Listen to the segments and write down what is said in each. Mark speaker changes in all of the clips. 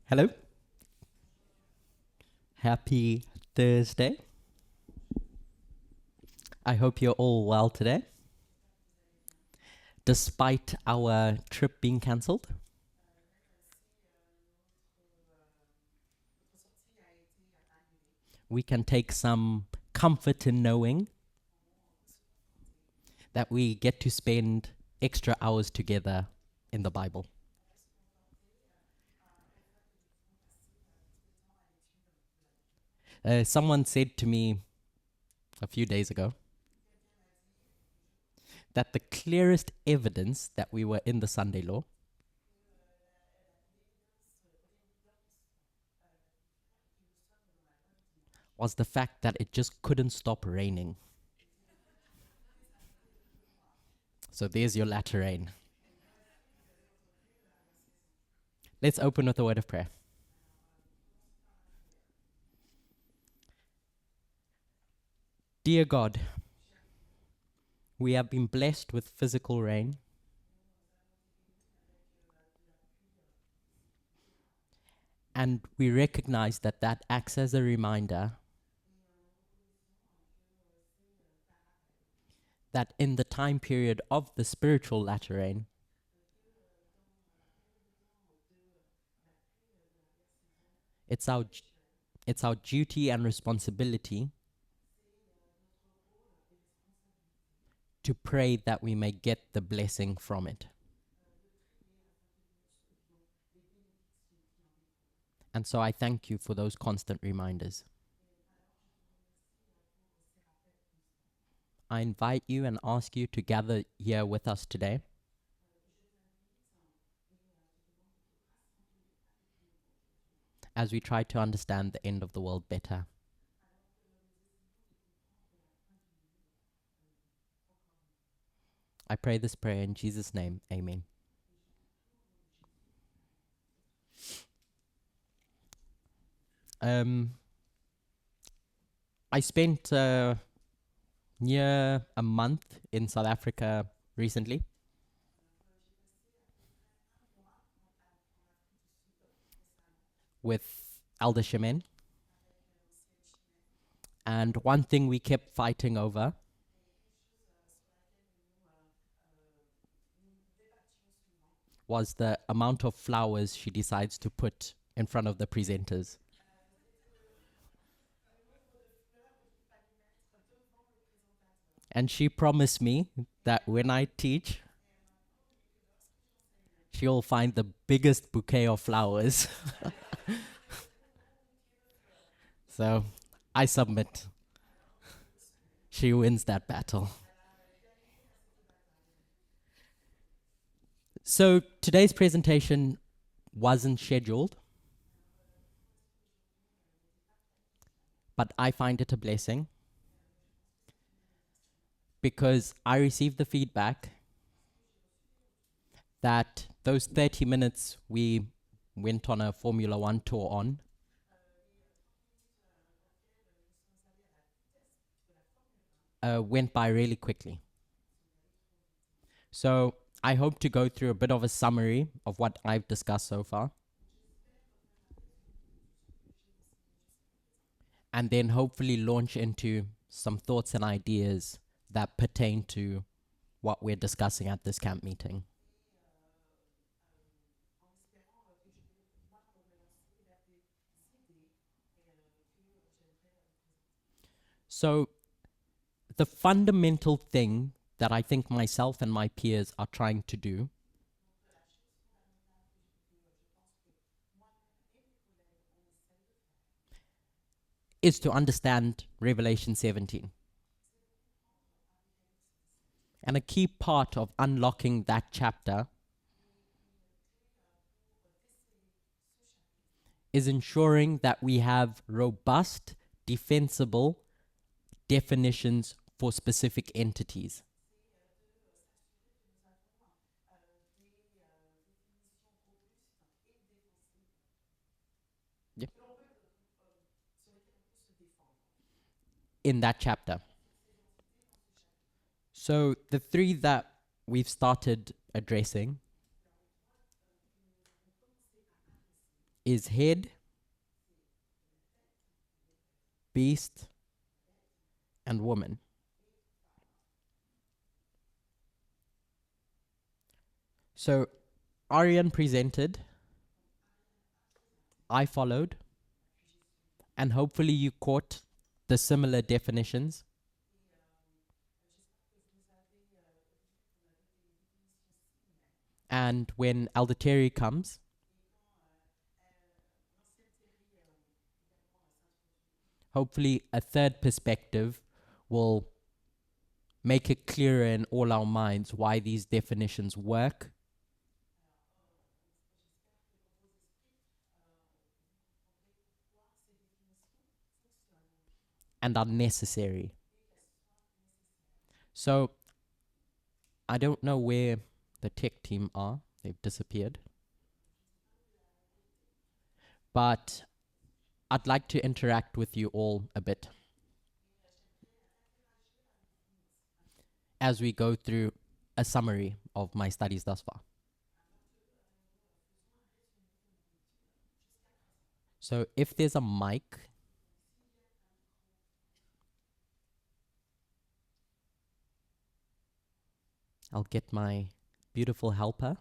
Speaker 1: Hello. Happy Thursday. I hope you're all well today, despite our trip being cancelled. We can take some comfort in knowing that we get to spend extra hours together in the Bible. Someone said to me a few days ago that the clearest evidence that we were in the Sunday law was the fact that it just couldn't stop raining. So there's your latter rain. Let's open with a word of prayer. Dear God, we have been blessed with physical rain. And we recognize that that acts as a reminder that in the time period of the spiritual latter rain, it's our duty and responsibility to pray that we may get the blessing from it. And so I thank you for those constant reminders. I invite you and ask you to gather here with us today as we try to understand the end of the world better. I pray this prayer in Jesus' name. Amen. I spent near a month in South Africa recently. With Elder Shemin. And one thing we kept fighting over was the amount of flowers she decides to put in front of the presenters. And she promised me that when I teach, she'll find the biggest bouquet of flowers. So I submit. She wins that battle. So today's presentation wasn't scheduled, but I find it a blessing because I received the feedback that those 30 minutes we went on a Formula One tour on went by really quickly. So I hope to go through a bit of a summary of what I've discussed so far. And then hopefully launch into some thoughts and ideas that pertain to what we're discussing at this camp meeting. So the fundamental thing that I think myself and my peers are trying to do is to understand Revelation 17. And a key part of unlocking that chapter is ensuring that we have robust, defensible definitions for specific entities. in that chapter. So the three that we've started addressing is head, beast, and woman. So Aryan presented, I followed, and hopefully you caught the similar definitions. And when Elder Terry comes, hopefully a third perspective will make it clearer in all our minds why these definitions work and are necessary. So I don't know where the tech team are. They've disappeared. But I'd like to interact with you all a bit as we go through a summary of my studies thus far. So if there's a mic, I'll get my beautiful helper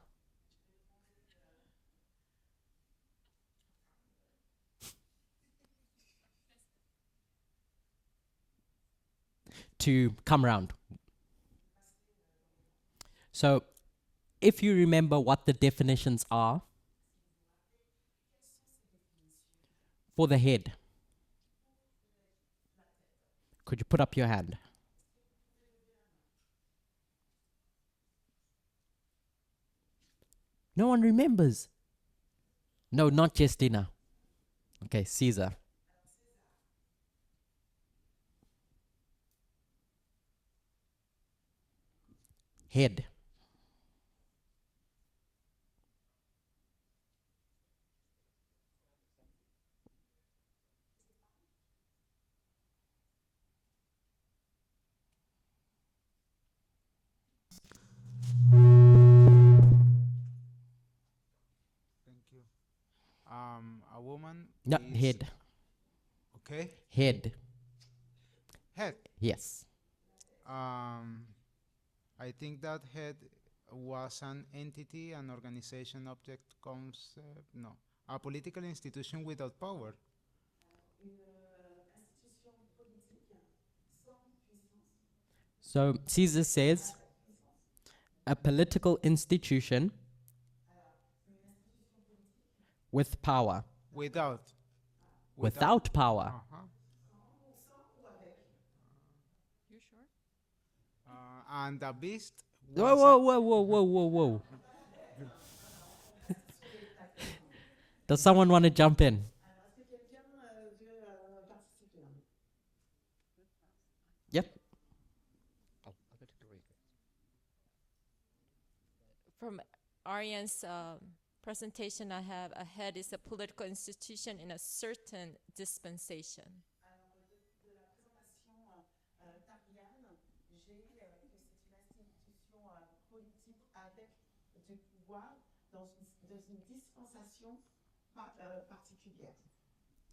Speaker 1: to come around. So if you remember what the definitions are for the head, could you put up your hand? No one remembers. No, not Justina. Okay, Caesar. Head.
Speaker 2: Thank you. A woman
Speaker 1: No,
Speaker 2: is
Speaker 1: head.
Speaker 2: okay.
Speaker 1: Head.
Speaker 2: Head.
Speaker 1: Yes.
Speaker 2: I think that head was an entity, an organization, object, concept. No, a political institution without power.
Speaker 1: So Caesar says a political institution with power.
Speaker 2: Without.
Speaker 1: Without power.
Speaker 2: Uh-huh.
Speaker 3: You sure?
Speaker 2: And the beast
Speaker 1: Whoa,
Speaker 2: was
Speaker 1: whoa, whoa, whoa, whoa, whoa, whoa. Does someone want to jump in? Yep.
Speaker 3: From Aryan's presentation, I have a head is a political institution in a certain dispensation.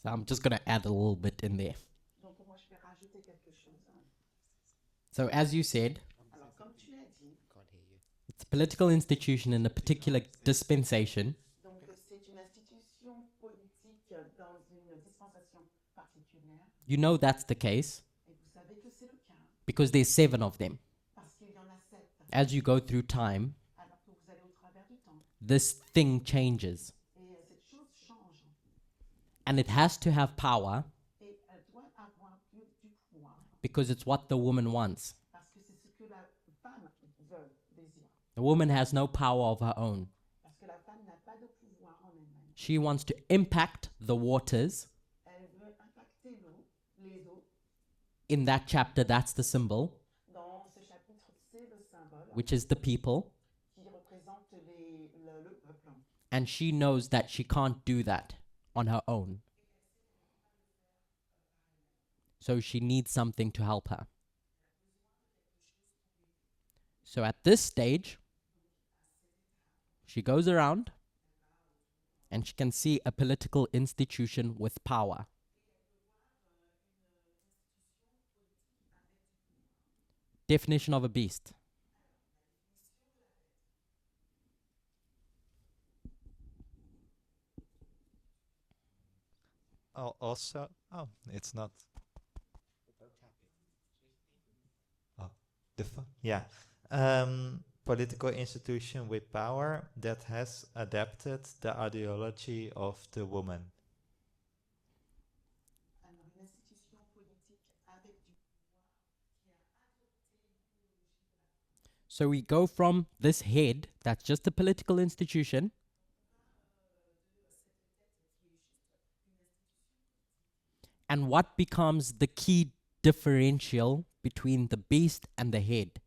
Speaker 1: So I'm just going to add a little bit in there. So as you said, it's a political institution in a particular dispensation. You know that's the case because there's 7 of them. As you go through time, this thing changes. And it has to have power because it's what the woman wants. The woman has no power of her own. She wants to impact the waters. In that chapter, that's the symbol, which is the people. And she knows that she can't do that on her own. So she needs something to help her. So at this stage, she goes around and she can see a political institution with power. Definition of a beast.
Speaker 4: Also, oh, it's not. Oh, yeah. Political institution with power that has adapted the ideology of the woman.
Speaker 1: So we go from this head, that's just a political institution, and what becomes the key differential between the beast and the head?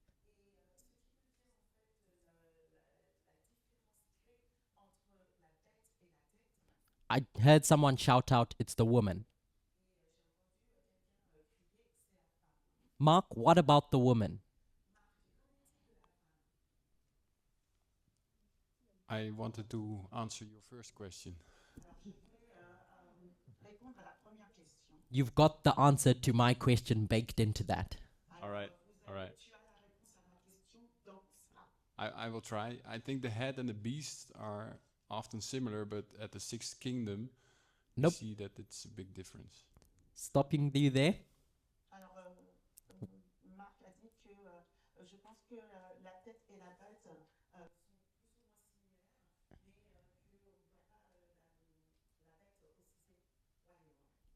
Speaker 1: I heard someone shout out, it's the woman. Mark, what about the woman?
Speaker 5: I wanted to answer your first question.
Speaker 1: You've got the answer to my question baked into that.
Speaker 5: All right, all right. I will try. I think the head and the beast are often similar, but at the sixth kingdom,
Speaker 1: Nope.
Speaker 5: you see that it's a big difference.
Speaker 1: Stopping you there.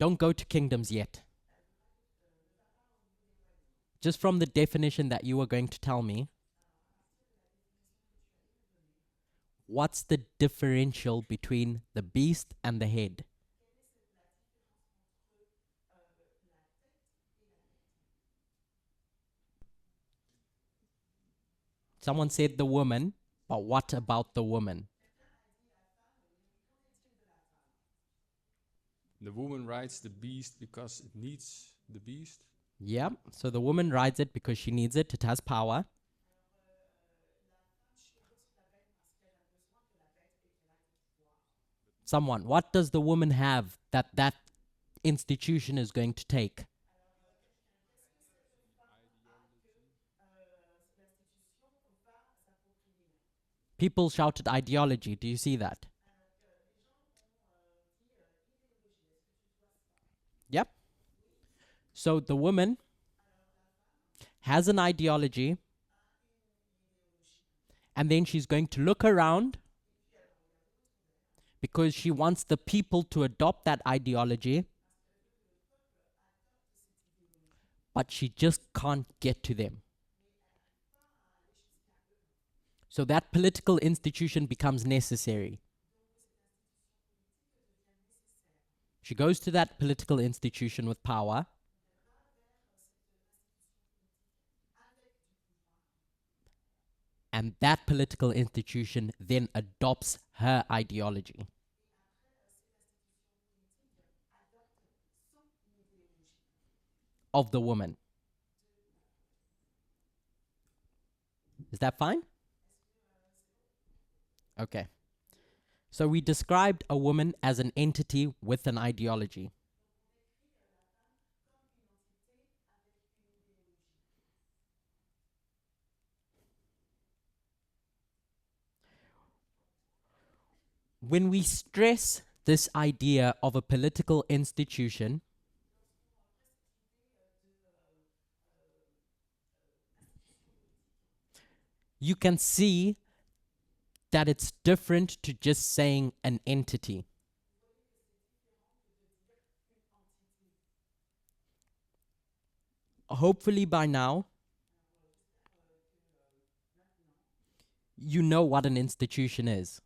Speaker 1: Don't go to kingdoms yet. Just from the definition that you were going to tell me, what's the differential between the beast and the head? Someone said the woman, but what about the woman?
Speaker 5: The woman rides the beast because it needs the beast.
Speaker 1: Yeah, so the woman rides it because she needs it, it has power. Someone, what does the woman have that that institution is going to take? People shouted ideology. Do you see that? Yep. So the woman has an ideology, and then she's going to look around because she wants the people to adopt that ideology, but she just can't get to them. So that political institution becomes necessary. She goes to that political institution with power, and that political institution then adopts her ideology. Of the woman. Is that fine? Okay. So we described a woman as an entity with an ideology. When we stress this idea of a political institution, you can see that it's different to just saying an entity. Hopefully by now, you know what an institution is.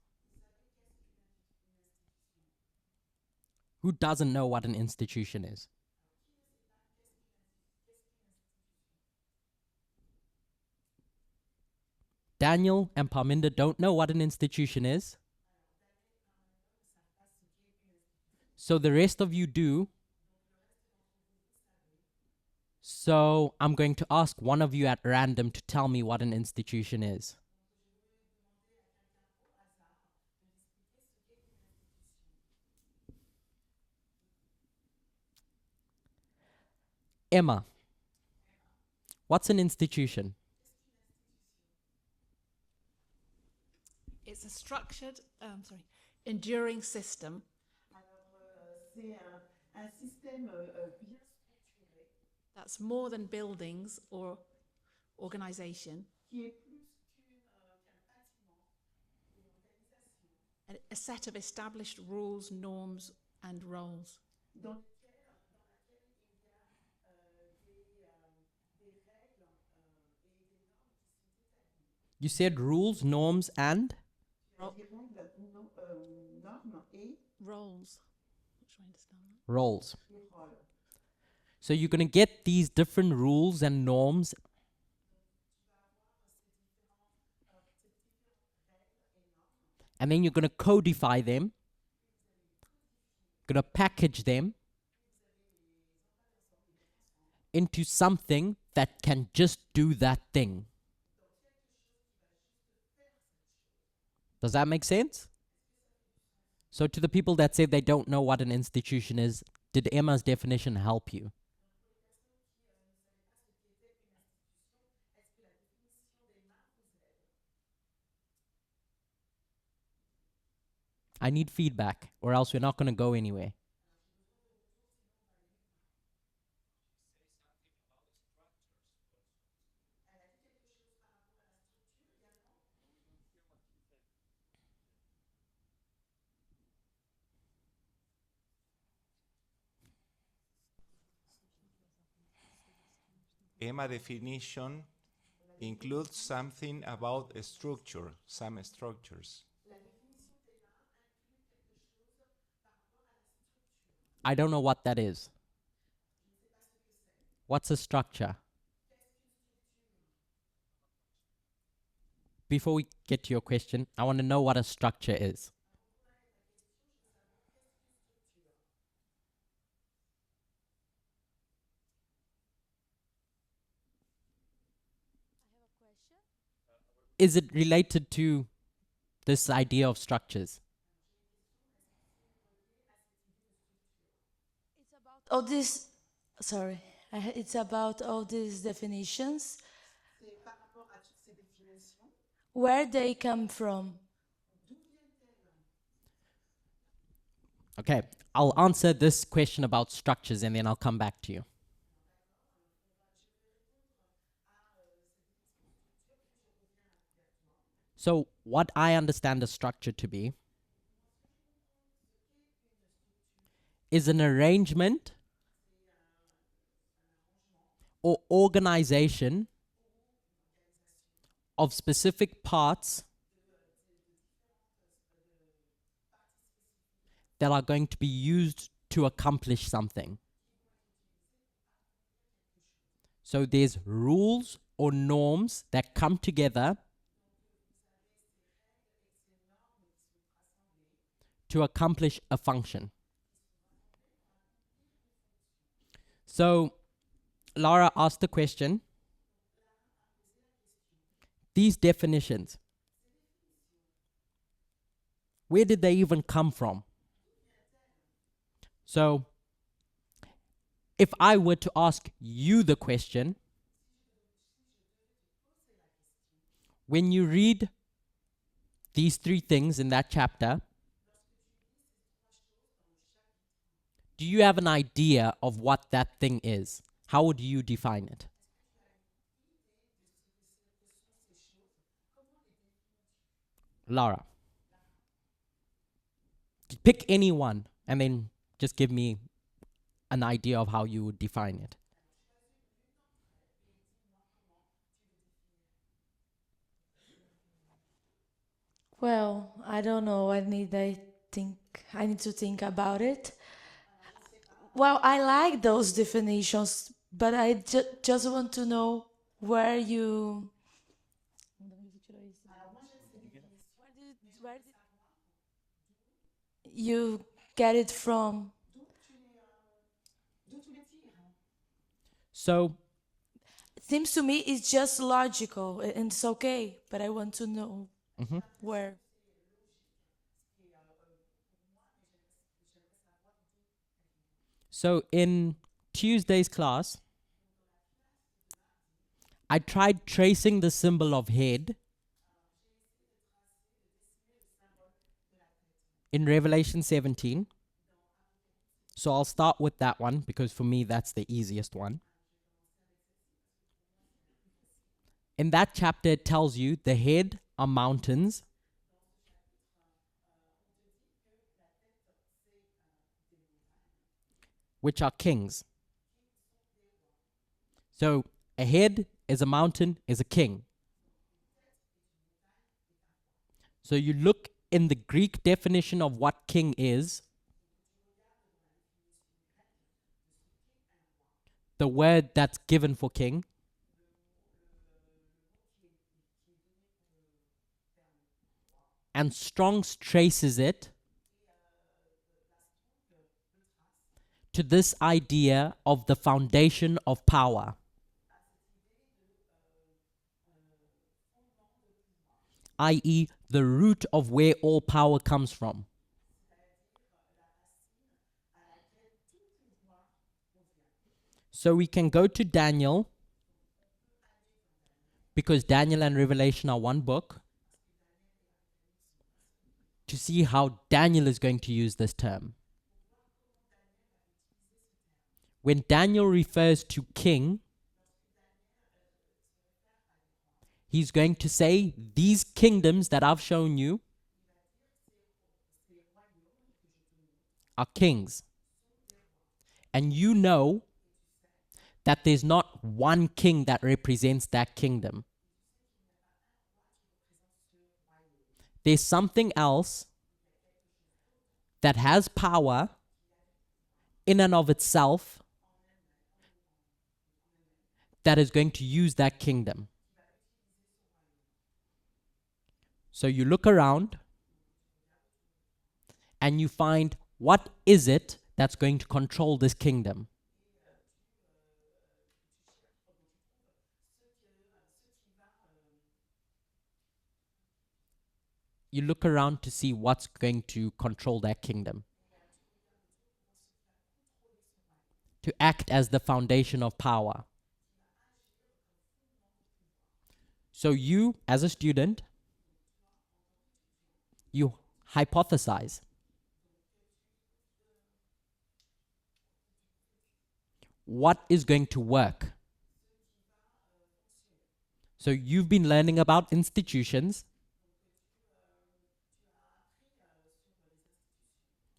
Speaker 1: Who doesn't know what an institution is? Daniel and Parminder don't know what an institution is. So the rest of you do. So I'm going to ask one of you at random to tell me what an institution is. Emma, what's an institution?
Speaker 6: It's a structured, enduring system
Speaker 7: C'est un système bien structuré
Speaker 6: that's more than buildings or organization,
Speaker 7: qui est plus qu'un bâtiment, une organisation
Speaker 6: and a set of established rules, norms, and roles.
Speaker 7: dans laquelle il y a des règles et des normes qui sont établies.
Speaker 1: You said rules, norms, and?
Speaker 6: Ro-
Speaker 7: Des règles, normes et
Speaker 6: Roles. Not sure I understand that.
Speaker 1: Roles.
Speaker 7: des rôles.
Speaker 1: So you're going to get these different rules and norms, and then you're going to codify them, going to package them into something that can just do that thing. Does that make sense? So to the people that say they don't know what an institution is, did Emma's definition help you? I need feedback, or else we're not going to go anywhere.
Speaker 8: EMA definition includes something about a structure, some structures.
Speaker 1: I don't know what that is. What's a structure? Before we get to your question, I want to know what a structure is. Is it related to this idea of structures?
Speaker 9: All this, sorry, it's about all these definitions,
Speaker 7: C'est par rapport à toutes ces définitions,
Speaker 9: where they come from.
Speaker 7: d'où viennent-elles?
Speaker 1: Okay, I'll answer this question about structures and then I'll come back to you. So, what I understand a structure to be is an arrangement or organization of specific parts that are going to be used to accomplish something. So there's rules or norms that come together to accomplish a function. So Laura asked the question, these definitions, where did they even come from? So if I were to ask you the question, when you read these three things in that chapter, do you have an idea of what that thing is? How would you define it? Laura. Pick any one and then just give me an idea of how you would define it.
Speaker 9: Well, I don't know. I need to think about it. Well, I like those definitions, but I just want to know where you. Where did you get it from?
Speaker 7: D'où tu les tires?
Speaker 1: So
Speaker 9: Seems to me it's just logical and it's okay, but I want to know
Speaker 1: mhm.
Speaker 9: where.
Speaker 1: So in Tuesday's class, I tried tracing the symbol of head in Revelation 17. So I'll start with that one because for me that's the easiest one. In that chapter, it tells you the head are mountains, which are kings. So a head is a mountain, is a king. So you look in the Greek definition of what king is, the word that's given for king, and Strong's traces it to this idea of the foundation of power, i.e., the root of where all power comes from. So we can go to Daniel, because Daniel and Revelation are one book, to see how Daniel is going to use this term. When Daniel refers to king, he's going to say, these kingdoms that I've shown you are kings. And you know that there's not one king that represents that kingdom. There's something else that has power in and of itself that is going to use that kingdom. So you look around and you find, what is it that's going to control this kingdom? You look around to see what's going to control that kingdom, to act as the foundation of power. So you, as a student, you hypothesize. What is going to work? So you've been learning about institutions,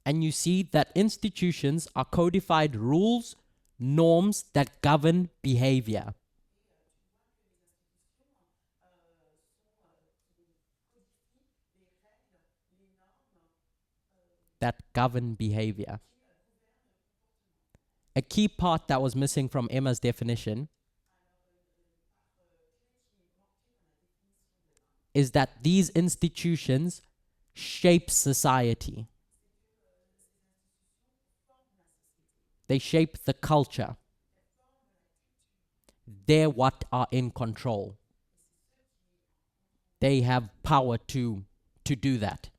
Speaker 1: and you see that institutions are codified rules, norms that govern behavior. That govern behavior. A key part that was missing from Emma's definition is that these institutions shape society. They shape the culture. They're what are in control. They have power to do that.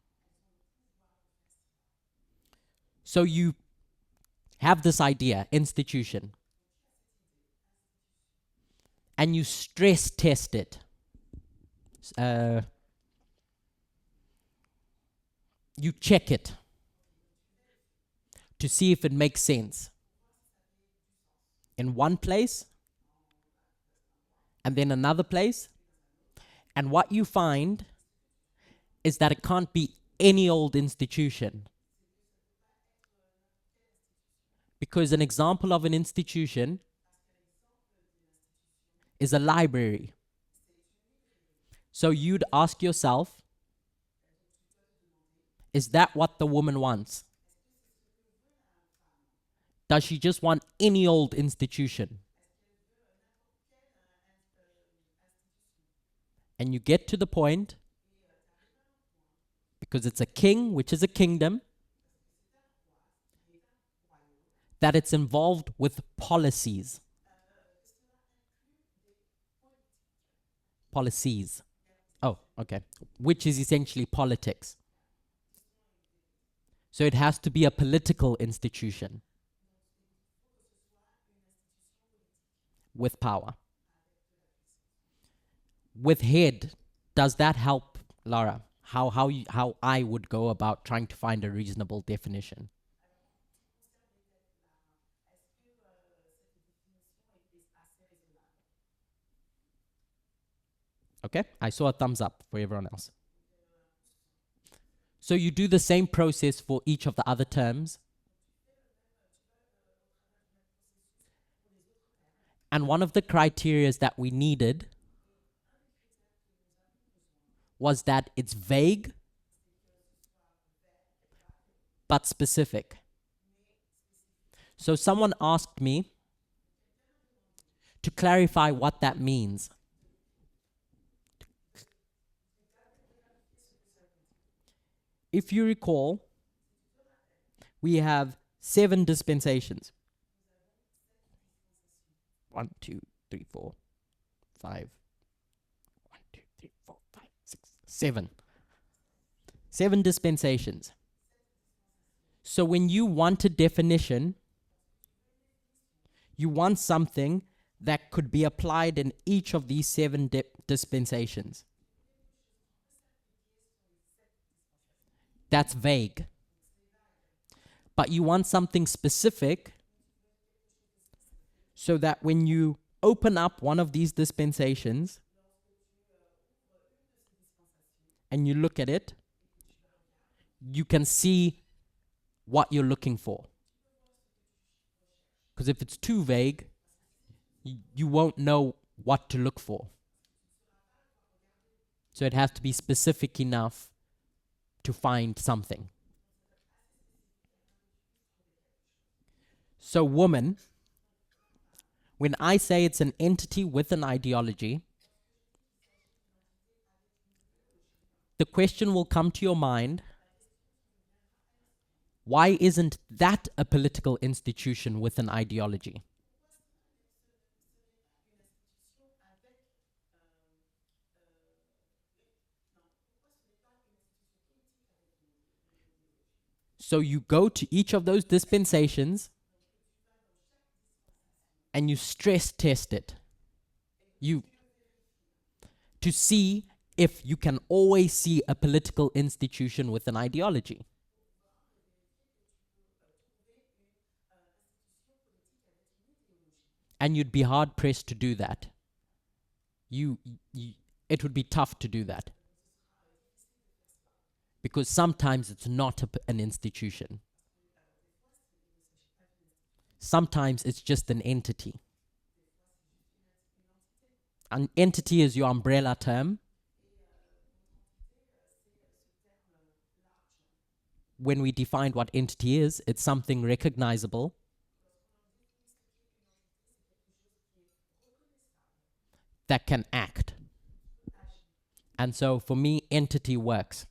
Speaker 1: So you have this idea, institution, and you stress test it. You check it to see if it makes sense in one place and then another place. And what you find is that it can't be any old institution. Because an example of an institution is a library. So you'd ask yourself, is that what the woman wants? Does she just want any old institution? And you get to the point, because it's a king, which is a kingdom, that it's involved with policies. Policies. Oh, okay. Which is essentially politics. So it has to be a political institution with power. With head, does that help, Laura? How I would go about trying to find a reasonable definition? Okay, I saw a thumbs up for everyone else. So you do the same process for each of the other terms. And one of the criterias that we needed was that it's vague but specific. So someone asked me to clarify what that means. If you recall, we have 7 dispensations. 1, 2, 3, 4, 5. 1, 2, 3, 4, 5, 6, 7. 7 dispensations. So when you want a definition, you want something that could be applied in each of these 7 dispensations. That's vague. But you want something specific so that when you open up one of these dispensations and you look at it, you can see what you're looking for. Because if it's too vague, you won't know what to look for. So it has to be specific enough to find something. So woman, when I say it's an entity with an ideology, the question will come to your mind, why isn't that a political institution with an ideology? So you go to each of those dispensations and you stress test it. To see if you can always see a political institution with an ideology. And you'd be hard pressed to do that. It would be tough to do that. Because sometimes it's not an institution. Sometimes it's just an entity. An entity is your umbrella term. When we define what entity is, it's something recognizable that can act. And so for me, entity works.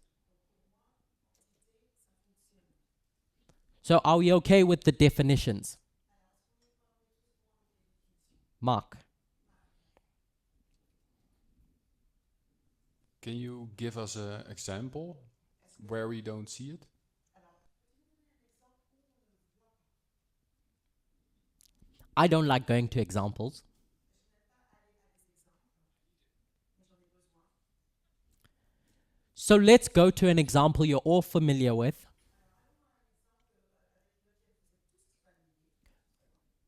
Speaker 1: So are we okay with the definitions? Mark.
Speaker 5: Can you give us an example where we don't see it?
Speaker 1: I don't like going to examples. So let's go to an example you're all familiar with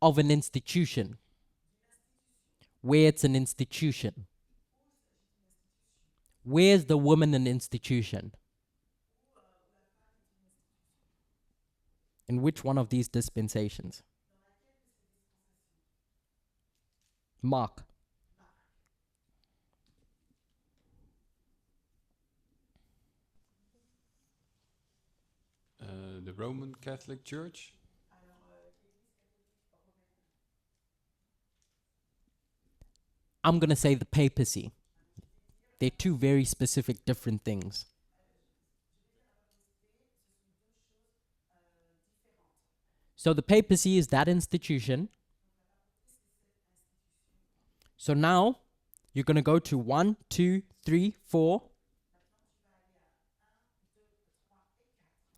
Speaker 1: of an institution, where it's an institution. Where's the woman an institution? In which one of these dispensations? Mark.
Speaker 5: The Roman Catholic Church?
Speaker 1: I'm going to say the papacy. They're 2 very specific different things. So the papacy is that institution. So now You're going to go to 1, 2, 3, 4,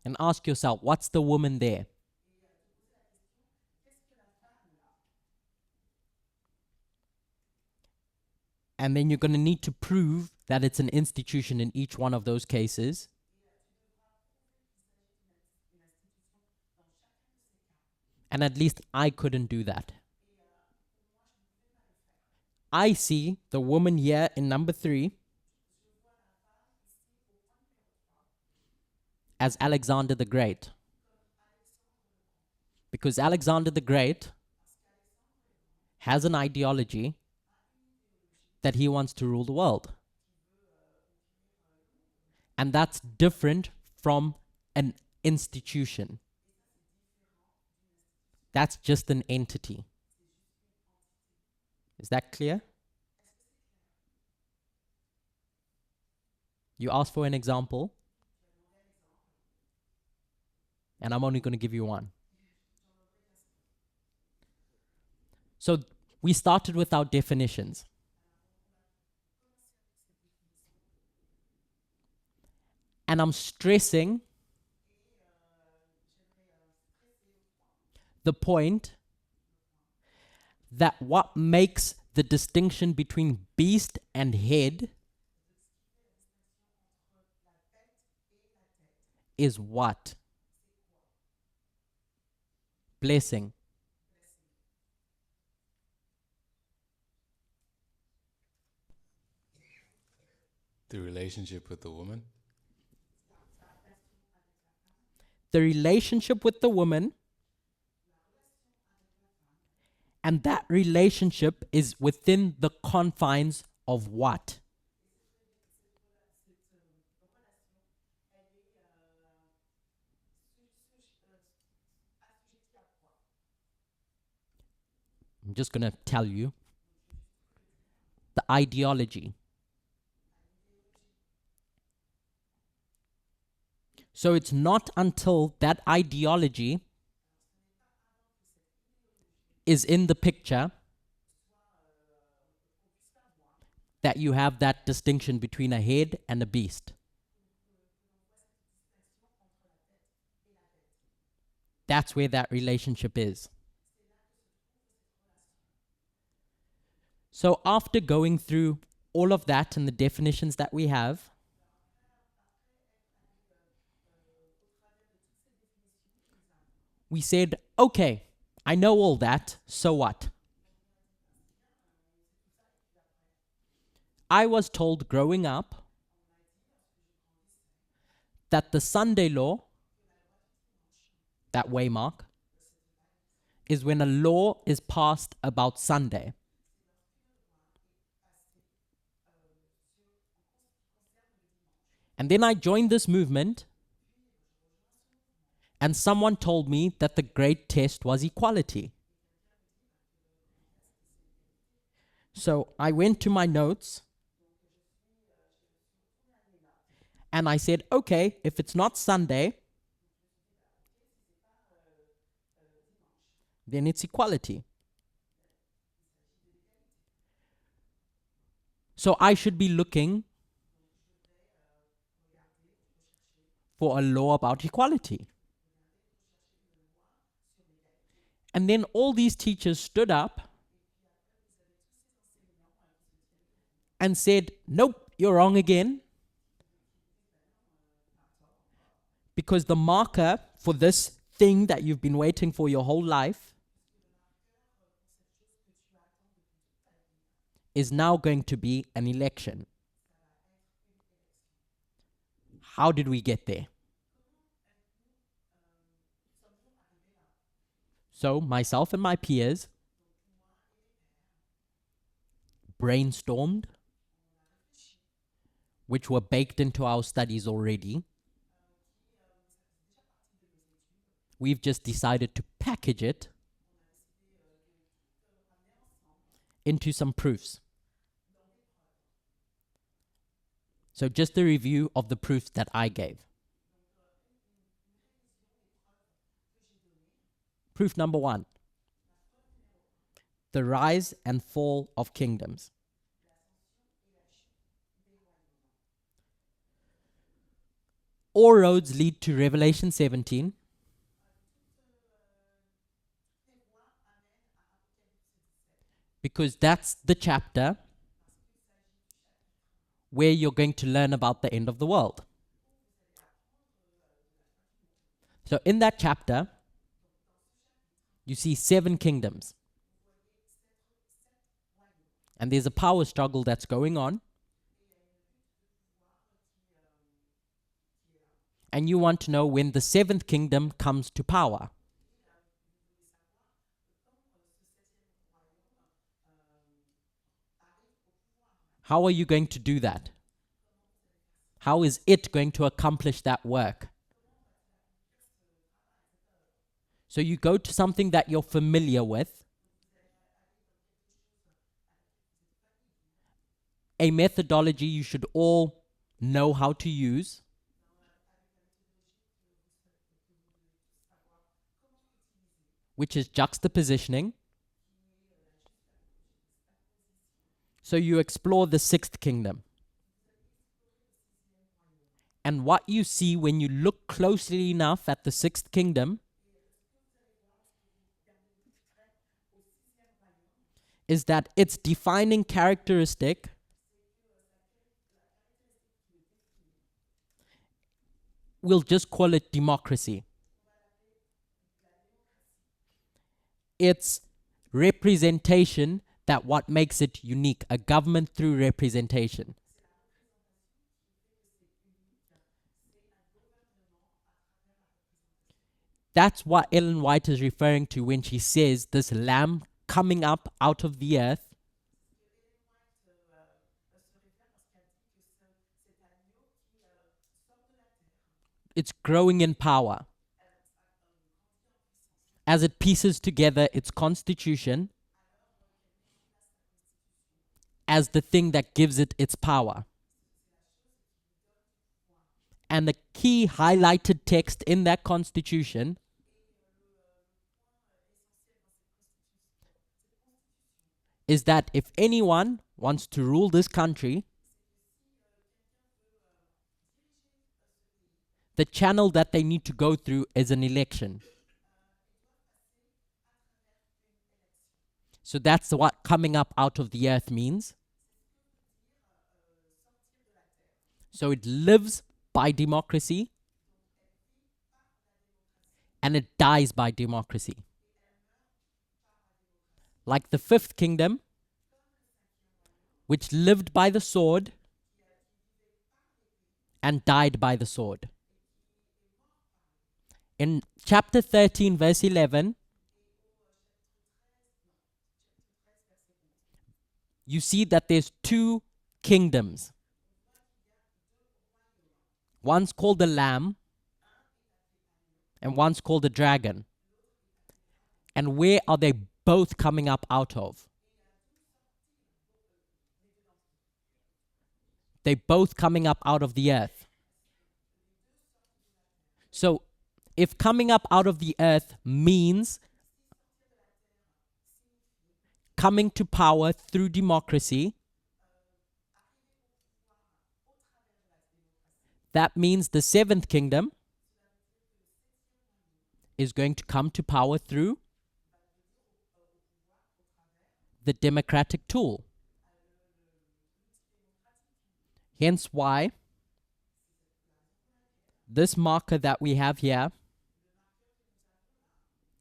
Speaker 1: and ask yourself, what's the woman there? And then you're going to need to prove that it's an institution in each one of those cases. And at least I couldn't do that. I see the woman here in number 3 as Alexander the Great. Because Alexander the Great has an ideology that he wants to rule the world. And that's different from an institution. That's just an entity. Is that clear? You asked for an example, and I'm only going to give you one. So we started with our definitions. And I'm stressing the point that what makes the distinction between beast and head is what? Blessing.
Speaker 5: The relationship with the woman.
Speaker 1: The relationship with the woman, and that relationship is within the confines of what? I'm just going to tell you. The ideology. So it's not until that ideology is in the picture that you have that distinction between a head and a beast. That's where that relationship is. So after going through all of that and the definitions that we have, we said, okay, I know all that, so what? I was told growing up that the Sunday law, that waymark, is when a law is passed about Sunday. And then I joined this movement, and someone told me that the great test was equality. So I went to my notes, and I said, okay, if it's not Sunday, then it's equality. So I should be looking for a law about equality. And then all these teachers stood up and said, nope, you're wrong again. Because the marker for this thing that you've been waiting for your whole life is now going to be an election. How did we get there? So myself and my peers brainstormed, which were baked into our studies already. We've just decided to package it into some proofs. So just a review of the proofs that I gave. Proof number 1. The rise and fall of kingdoms. All roads lead to Revelation 17. Because that's the chapter where you're going to learn about the end of the world. So in that chapter, you see 7 kingdoms. And there's a power struggle that's going on. And you want to know when the 7th kingdom comes to power. How are you going to do that? How is it going to accomplish that work? So you go to something that you're familiar with, a methodology you should all know how to use, which is juxtapositioning. So you explore the 6th kingdom. And what you see when you look closely enough at the 6th kingdom is that its defining characteristic we'll just call it democracy. It's representation, that what makes it unique, a government through representation. That's what Ellen White is referring to when she says this lamb coming up out of the earth it's growing in power. As it pieces together its constitution as the thing that gives it its power. And the key highlighted text in that constitution is that if anyone wants to rule this country, the channel that they need to go through is an election. So that's what coming up out of the earth means. So it lives by democracy and it dies by democracy. Like the 5th kingdom, which lived by the sword and died by the sword. In chapter 13, verse 11, you see that there's 2 kingdoms. One's called the lamb and one's called the dragon. And where are they both coming up out of? They're both coming up out of the earth. So, if coming up out of the earth means coming to power through democracy, that means the 7th kingdom is going to come to power through the democratic tool. Hence why this marker that we have here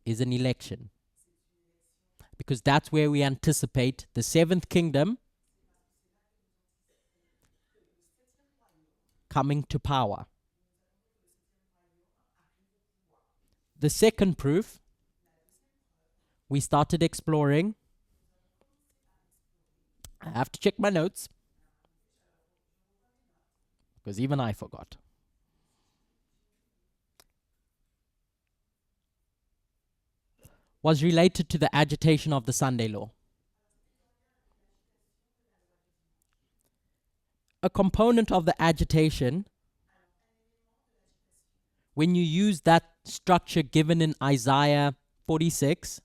Speaker 1: is an election. Because that's where we anticipate the 7th kingdom coming to power. The second proof we started exploring. I have to check my notes because even I forgot. Was related to the agitation of the Sunday law. A component of the agitation, when you use that structure given in Isaiah 46,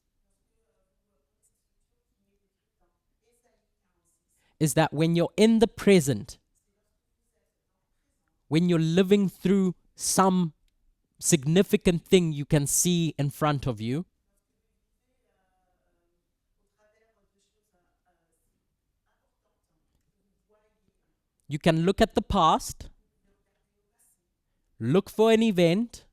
Speaker 1: is that when you're in the present, when you're living through some significant thing you can see in front of you, you can look at the past, look for an event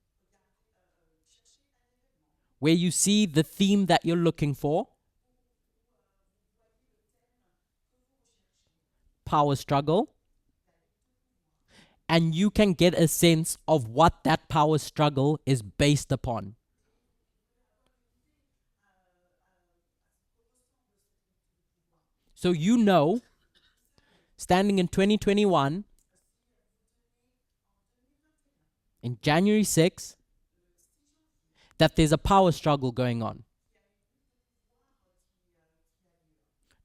Speaker 1: where you see the theme that you're looking for, power struggle, and you can get a sense of what that power struggle is based upon. So you know, standing in 2021, in January 6th, that there's a power struggle going on.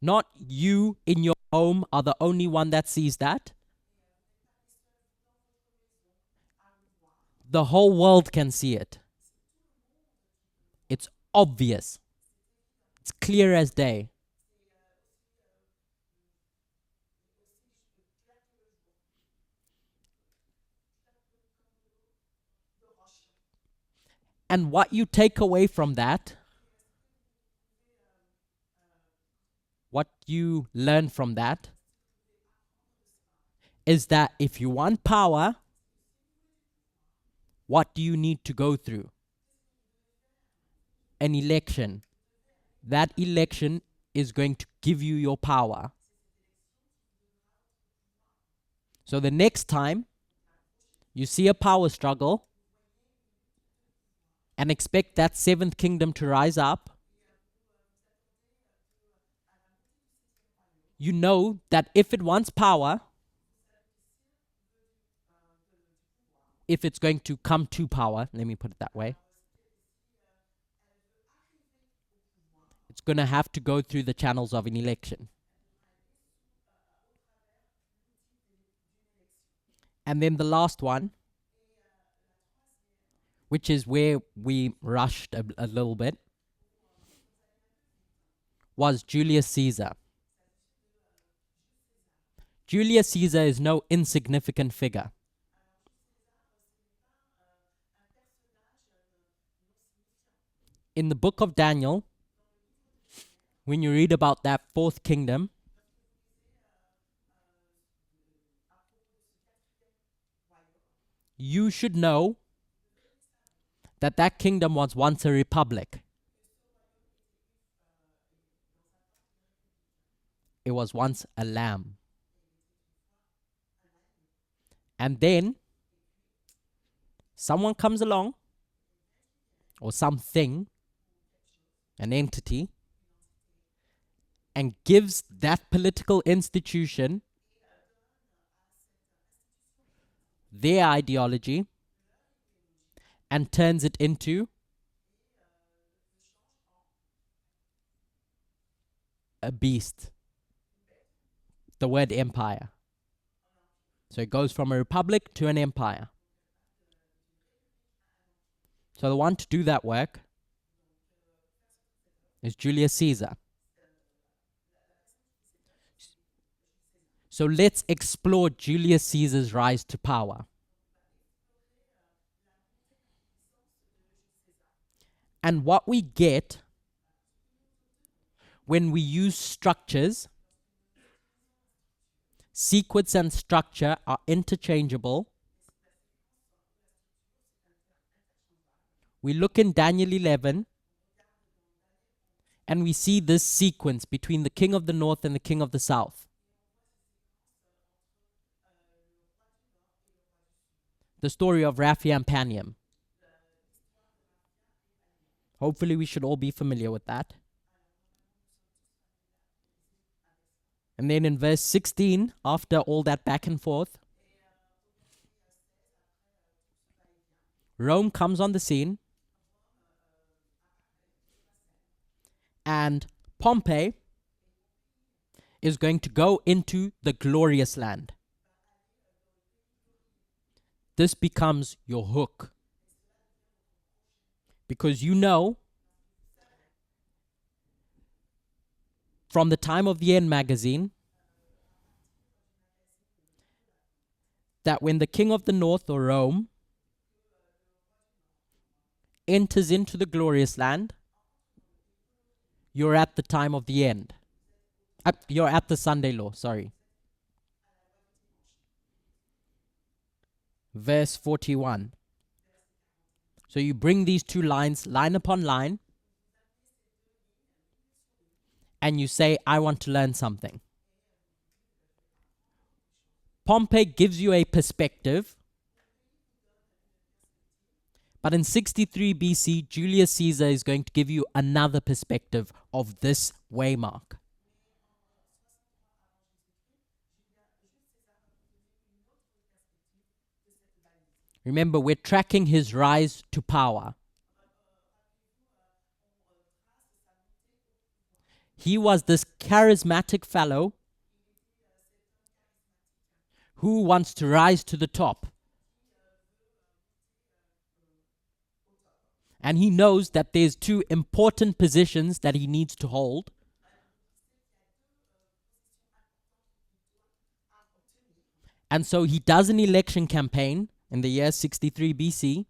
Speaker 1: Not you in your home are the only one that sees that. The whole world can see it. It's obvious. It's clear as day. And what you take away from that, what you learn from that, is that if you want power, what do you need to go through? An election. That election is going to give you your power. So the next time you see a power struggle and expect that seventh kingdom to rise up, you know that if it wants power, if it's going to come to power, let me put it that way, it's going to have to go through the channels of an election. And then the last one, which is where we rushed a little bit, was Julius Caesar. Julius Caesar is no insignificant figure. In the book of Daniel, when you read about that fourth kingdom, you should know that that kingdom was once a republic. It was once a lamb. And then someone comes along, or something, an entity, and gives that political institution their ideology and turns it into a beast. The word empire. So it goes from a republic to an empire. So the one to do that work is Julius Caesar. So let's explore Julius Caesar's rise to power. And what we get when we use structures, sequence and structure are interchangeable. We look in Daniel 11 and we see this sequence between the king of the north and the king of the south. The story of Raphael and Panium. Hopefully we should all be familiar with that. And then in verse 16, after all that back and forth, Rome comes on the scene, and Pompey is going to go into the glorious land. This becomes your hook. Because you know, from the time of the End magazine, that when the king of the north, or Rome, enters into the glorious land, you're at the time of the end. You're at the Sunday law, sorry. Verse 41. So you bring these two lines, line upon line, and you say, I want to learn something. Pompey gives you a perspective, but in 63 BC, Julius Caesar is going to give you another perspective of this waymark. Remember, we're tracking his rise to power. He was this charismatic fellow who wants to rise to the top. And he knows that there's two important positions that he needs to hold. And so he does an election campaign in the year 63 BC.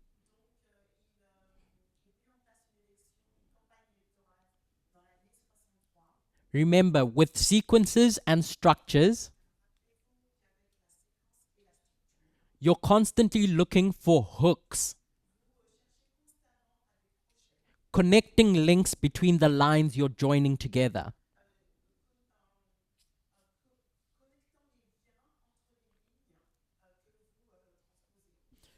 Speaker 1: Remember, with sequences and structures, you're constantly looking for hooks, connecting links between the lines you're joining together.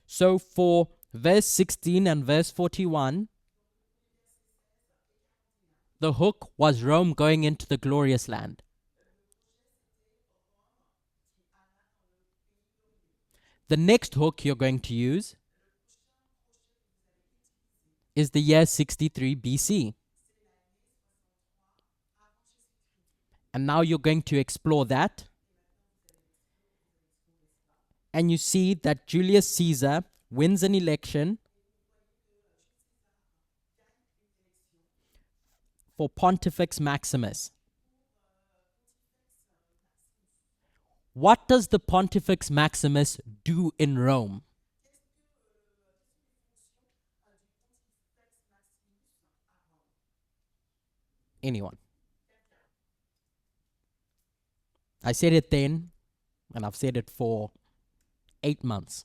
Speaker 1: So for verse 16 and verse 41, the hook was Rome going into the glorious land. The next hook you're going to use is the year 63 BC. And now you're going to explore that. And you see that Julius Caesar wins an election for Pontifex Maximus. What does the Pontifex Maximus do in Rome? Anyone? I said it then, and I've said it for 8 months.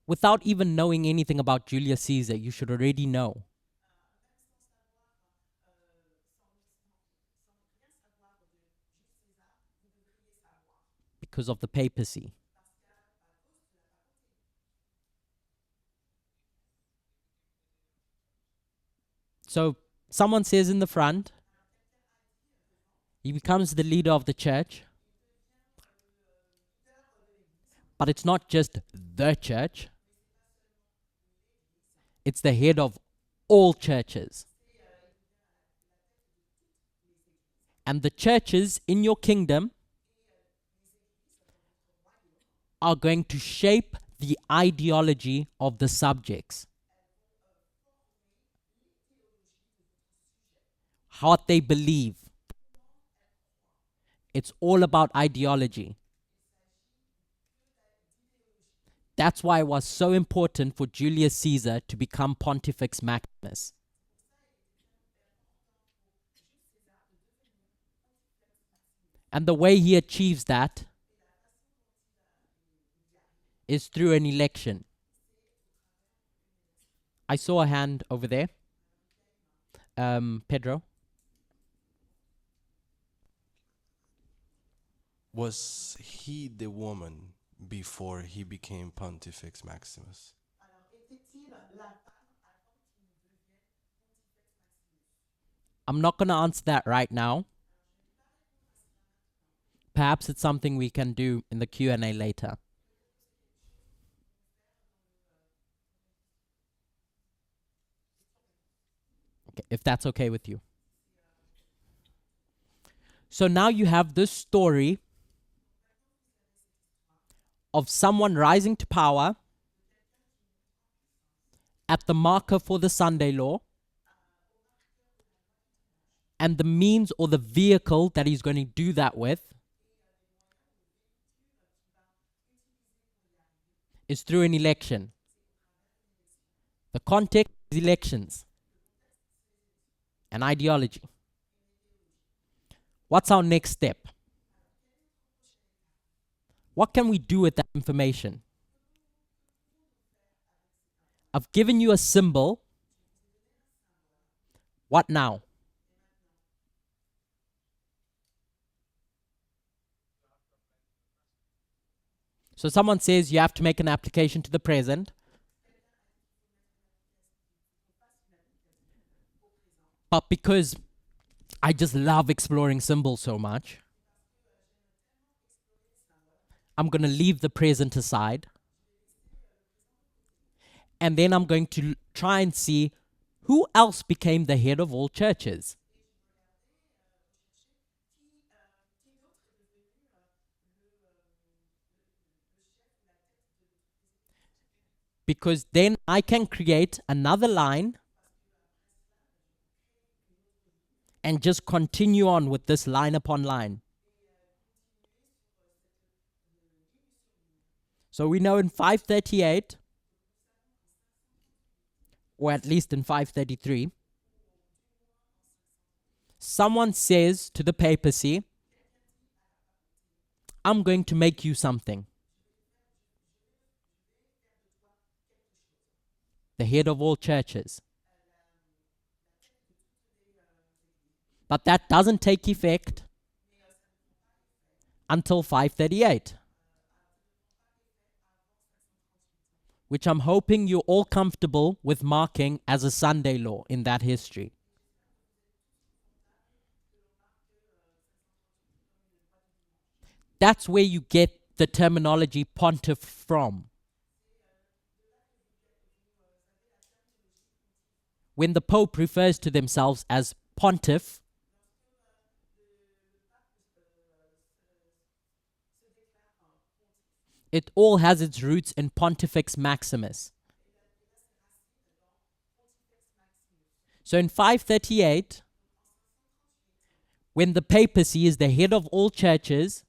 Speaker 1: Without even knowing anything about Julius Caesar, you should already know. Because of the papacy. So someone says in the front, he becomes the leader of the church. But it's not just the church. It's the head of all churches. And the churches in your kingdom are going to shape the ideology of the subjects. What they believe. It's all about ideology. That's why it was so important for Julius Caesar to become Pontifex Maximus. And the way he achieves that is through an election. I saw a hand over there. Pedro.
Speaker 10: Was he the woman before he became Pontifex Maximus?
Speaker 1: I'm not going to answer that right now. Perhaps it's something we can do in the Q&A later. Okay, if that's okay with you. So now you have this story of someone rising to power at the marker for the Sunday law and the means or the vehicle that he's going to do that with is through an election. The context is elections. An ideology. What's our next step? What can we do with that information? I've given you a symbol. What now? So someone says you have to make an application to the present. But because I just love exploring symbols so much, I'm going to leave the present aside. And then I'm going to try and see who else became the head of all churches. Because then I can create another line and just continue on with this line upon line. So we know in 538, or at least in 533, someone says to the papacy, I'm going to make you something. The head of all churches. But that doesn't take effect until 538. Which I'm hoping you're all comfortable with marking as a Sunday law in that history. That's where you get the terminology pontiff from. When the Pope refers to themselves as pontiff, it all has its roots in Pontifex Maximus. So in 538, when the papacy is the head of all churches,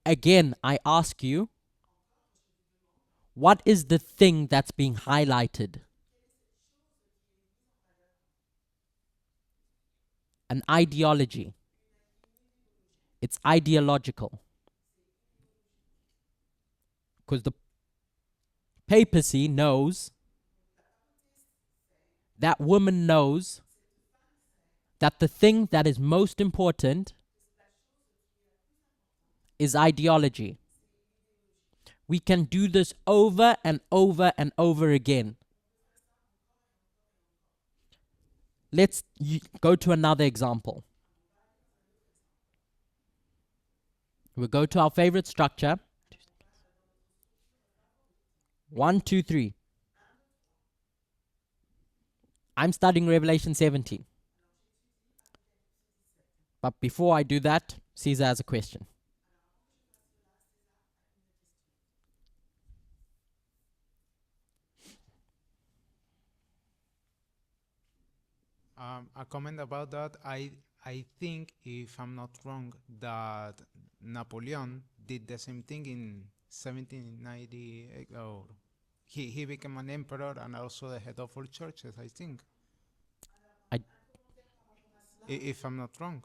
Speaker 1: again, I ask you, what is the thing that's being highlighted? An ideology. It's ideological. Because the papacy knows, that woman knows, that the thing that is most important is ideology. We can do this over and over and over again. Let's go to another example. We'll go to our favorite structure. 1, 2, 3. I'm studying Revelation 17. But before I do that, Caesar has a question.
Speaker 2: A comment about that. I think, if I'm not wrong, that Napoleon did the same thing in 1790. Or he became an emperor and also the head of all churches, I think. If I'm not wrong.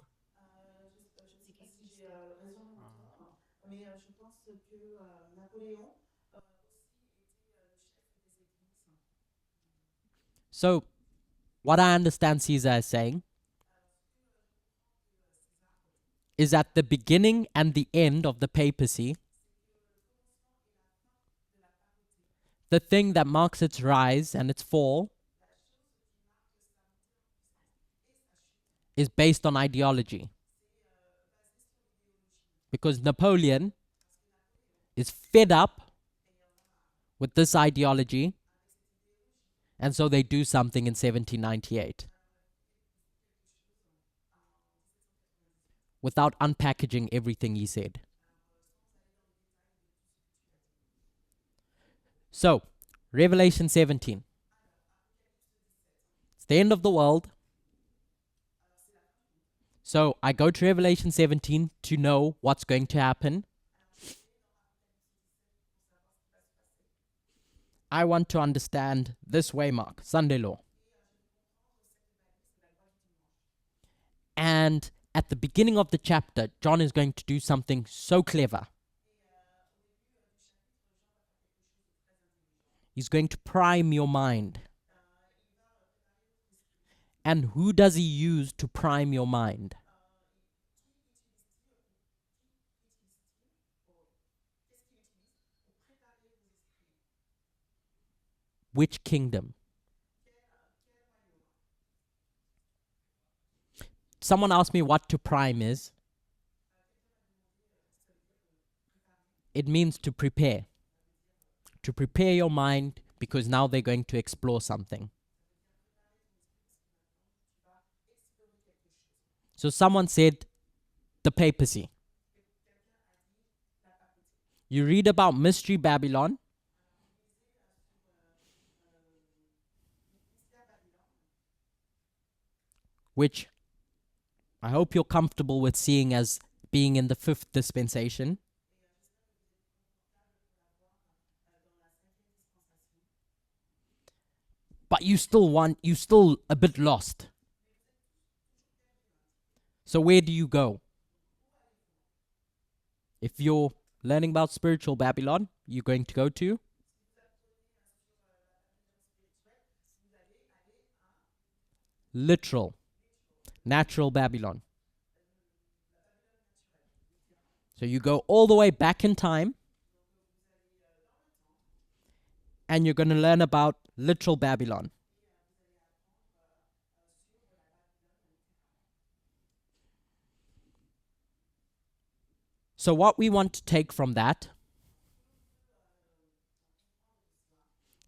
Speaker 1: So, what I understand Caesar is saying is at the beginning and the end of the papacy, the thing that marks its rise and its fall is based on ideology. Because Napoleon is fed up with this ideology, and so they do something in 1798 without unpackaging everything he said. So, Revelation 17. It's the end of the world. So I go to Revelation 17 to know what's going to happen. I want to understand this way, Mark, Sunday law. And at the beginning of the chapter, John is going to do something so clever. He's going to prime your mind. And who does he use to prime your mind? Which kingdom? Someone asked me what to prime is. It means to prepare. To prepare your mind because now they're going to explore something. So someone said the papacy. You read about Mystery Babylon, which I hope you're comfortable with seeing as being in the 5th dispensation. But you still a bit lost. So where do you go? If you're learning about spiritual Babylon, you're going to go to literal, natural Babylon. So you go all the way back in time, and you're going to learn about literal Babylon. So what we want to take from that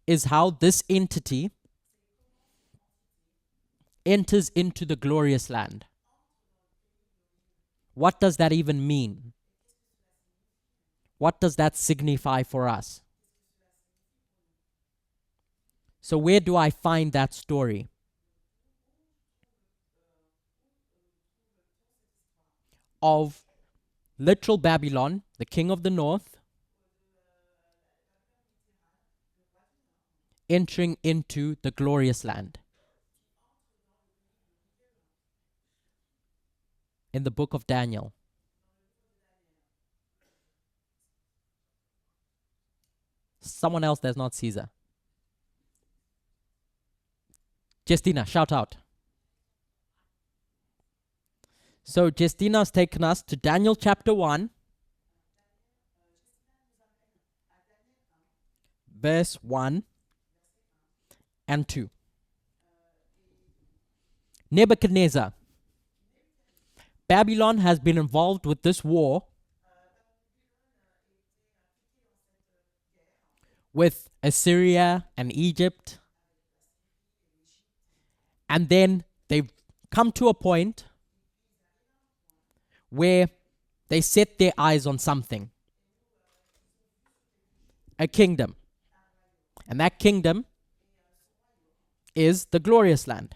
Speaker 1: is how this entity enters into the glorious land. What does that even mean? What does that signify for us? So where do I find that story? Of literal Babylon, the king of the north, entering into the glorious land. In the book of Daniel. Someone else that's not Caesar. Justina, shout out. So Justina's taken us to Daniel chapter 1, verse 1 and 2. Nebuchadnezzar. Babylon has been involved with this war with Assyria and Egypt. And then they've come to a point where they set their eyes on something. A kingdom. And that kingdom is the glorious land.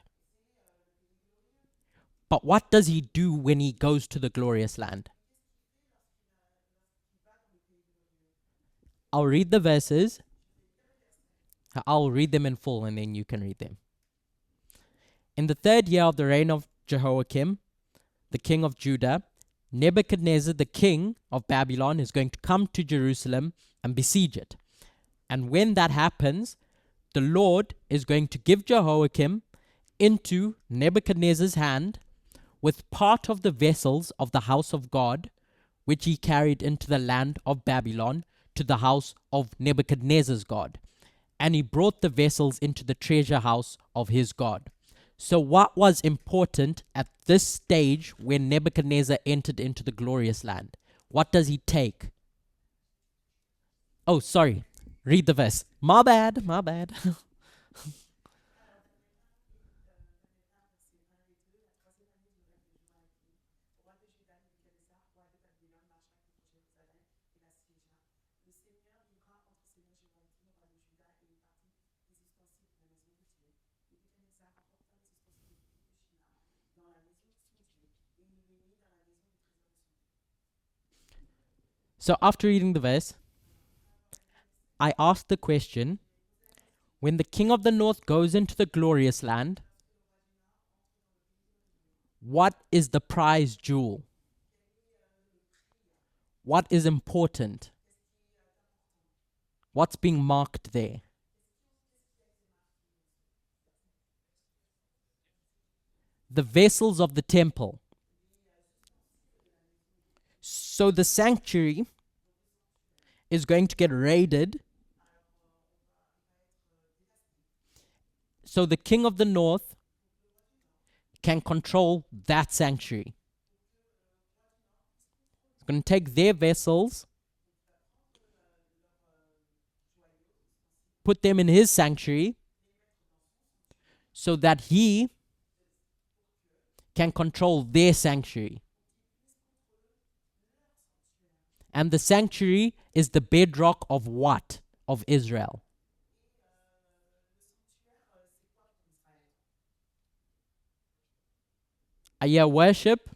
Speaker 1: But what does he do when he goes to the glorious land? I'll read the verses. I'll read them in full and then you can read them. In the 3rd year of the reign of Jehoiakim, the king of Judah, Nebuchadnezzar, the king of Babylon, is going to come to Jerusalem and besiege it. And when that happens, the Lord is going to give Jehoiakim into Nebuchadnezzar's hand with part of the vessels of the house of God, which he carried into the land of Babylon to the house of Nebuchadnezzar's God. And he brought the vessels into the treasure house of his God. So what was important at this stage when Nebuchadnezzar entered into the glorious land? What does he take? Oh, sorry. Read the verse. My bad. So after reading the verse, I asked the question, when the king of the north goes into the glorious land, what is the prize jewel? What is important? What's being marked there? The vessels of the temple. So the sanctuary is going to get raided. So the king of the north can control that sanctuary. He's going to take their vessels, put them in his sanctuary, so that he can control their sanctuary. And the sanctuary is the bedrock of what? Of Israel. Worship.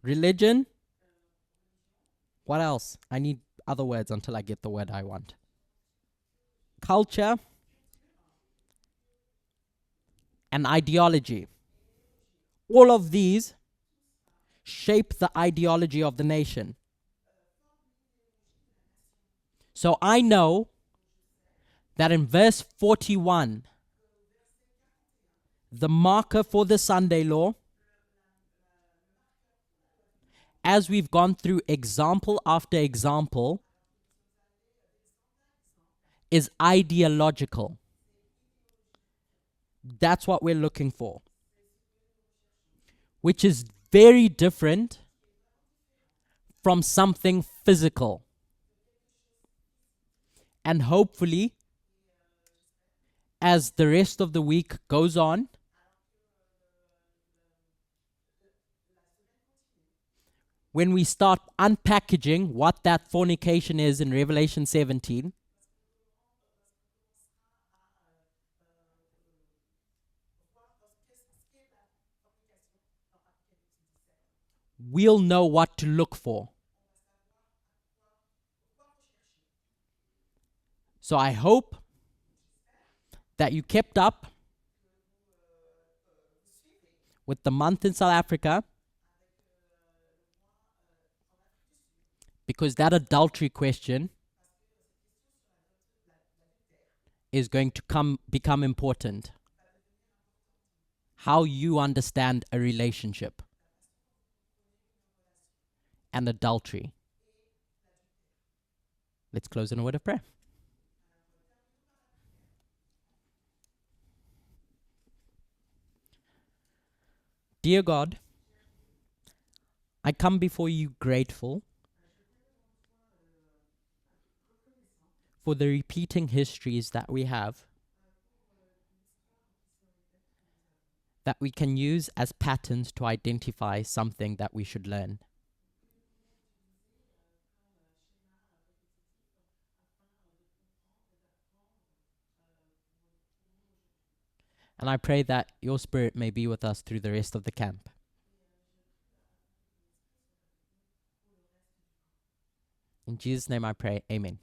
Speaker 1: Religion. What else? I need other words until I get the word I want. Culture. And ideology. All of these shape the ideology of the nation. So I know that in verse 41, the marker for the Sunday law, as we've gone through example after example, is ideological. That's what we're looking for, which is very different from something physical. And hopefully, as the rest of the week goes on, when we start unpackaging what that fornication is in Revelation 17, we'll know what to look for. So I hope that you kept up with the month in South Africa, because that adultery question is going to become important. How you understand a relationship and adultery. Let's close in a word of prayer. Dear God, I come before you grateful for the repeating histories that we have, that we can use as patterns to identify something that we should learn. And I pray that your spirit may be with us through the rest of the camp. In Jesus' name I pray, amen.